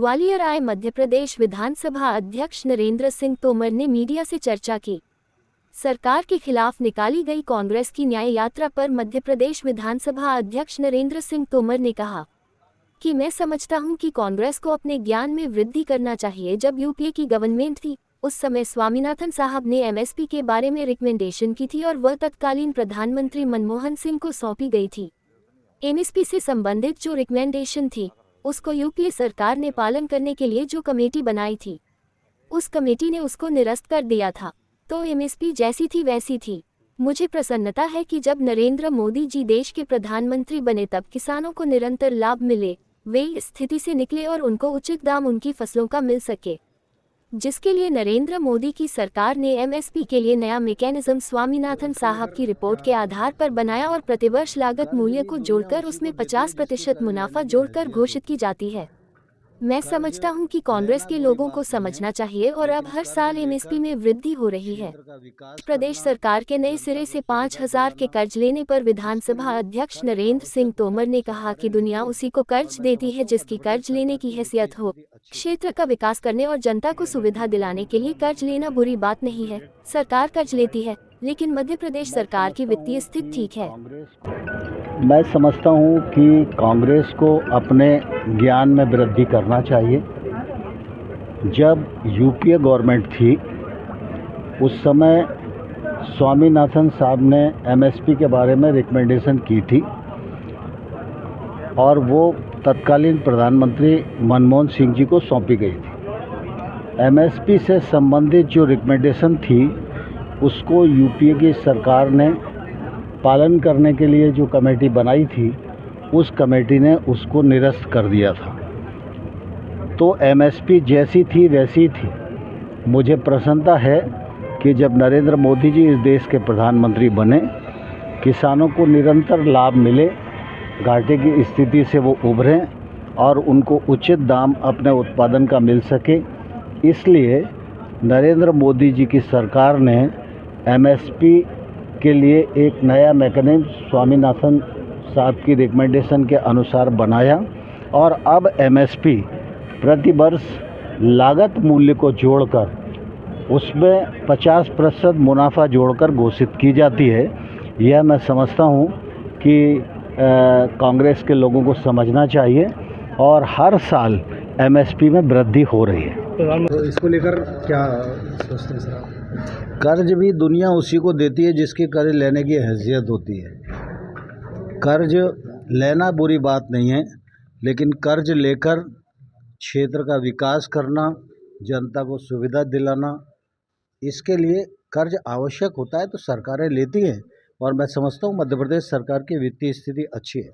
ग्वालियर आए मध्य प्रदेश विधानसभा अध्यक्ष नरेंद्र सिंह तोमर ने मीडिया से चर्चा की। सरकार के खिलाफ निकाली गई कांग्रेस की न्याय यात्रा पर मध्य प्रदेश विधानसभा अध्यक्ष नरेंद्र सिंह तोमर ने कहा कि मैं समझता हूं कि कांग्रेस को अपने ज्ञान में वृद्धि करना चाहिए। जब यूपीए की गवर्नमेंट थी उस समय स्वामीनाथन साहब ने एमएसपी के बारे में रिकमेंडेशन की थी और वह तत्कालीन प्रधानमंत्री मनमोहन सिंह को सौंपी गई थी। एमएसपी से संबंधित जो रिकमेंडेशन थी उसको यूपीए सरकार ने पालन करने के लिए जो कमेटी बनाई थी उस कमेटी ने उसको निरस्त कर दिया था। तो एमएसपी जैसी थी वैसी थी। मुझे प्रसन्नता है कि जब नरेंद्र मोदी जी देश के प्रधानमंत्री बने तब किसानों को निरंतर लाभ मिले, वे इस स्थिति से निकले और उनको उचित दाम उनकी फसलों का मिल सके, जिसके लिए नरेंद्र मोदी की सरकार ने एमएसपी के लिए नया मैकेनिज्म स्वामीनाथन साहब की रिपोर्ट के आधार पर बनाया और प्रतिवर्ष लागत मूल्य को जोड़कर उसमें 50% मुनाफा जोड़कर घोषित की जाती है। मैं समझता हूं कि कांग्रेस के लोगों को समझना चाहिए और अब हर साल एमएसपी में वृद्धि हो रही है। प्रदेश सरकार के नए सिरे से 5,000 के कर्ज लेने पर विधानसभा अध्यक्ष नरेंद्र सिंह तोमर ने कहा कि दुनिया उसी को कर्ज देती है जिसकी कर्ज लेने की हैसियत हो। क्षेत्र का विकास करने और जनता को सुविधा दिलाने के लिए कर्ज लेना बुरी बात नहीं है। सरकार कर्ज लेती है, लेकिन मध्य प्रदेश सरकार की वित्तीय स्थिति ठीक है। मैं समझता हूं कि कांग्रेस को अपने ज्ञान में वृद्धि करना चाहिए। जब यूपीए गवर्नमेंट थी उस समय स्वामीनाथन साहब ने एमएसपी के बारे में रिकमेंडेशन की थी और वो तत्कालीन प्रधानमंत्री मनमोहन सिंह जी को सौंपी गई थी। एमएसपी से संबंधित जो रिकमेंडेशन थी उसको यूपीए की सरकार ने पालन करने के लिए जो कमेटी बनाई थी उस कमेटी ने उसको निरस्त कर दिया था। तो एमएसपी जैसी थी वैसी थी। मुझे प्रसन्नता है कि जब नरेंद्र मोदी जी इस देश के प्रधानमंत्री बने, किसानों को निरंतर लाभ मिले, घाटे की स्थिति से वो उभरें और उनको उचित दाम अपने उत्पादन का मिल सके। इसलिए नरेंद्र मोदी जी की सरकार ने एमएसपी के लिए एक नया मैकेनिज्म स्वामीनाथन साहब की रिकमेंडेशन के अनुसार बनाया और अब एमएसपी प्रति वर्ष लागत मूल्य को जोड़कर उसमें 50% मुनाफा जोड़कर घोषित की जाती है। यह मैं समझता हूँ कि कांग्रेस के लोगों को समझना चाहिए और हर साल एमएसपी में वृद्धि हो रही है। तो इसको लेकर क्या सोचते हैं सर आप? कर्ज भी दुनिया उसी को देती है जिसकी कर्ज लेने की हैसियत होती है। कर्ज लेना बुरी बात नहीं है, लेकिन कर्ज लेकर क्षेत्र का विकास करना, जनता को सुविधा दिलाना, इसके लिए कर्ज आवश्यक होता है तो सरकारें लेती हैं और मैं समझता हूँ मध्य प्रदेश सरकार की वित्तीय स्थिति अच्छी है।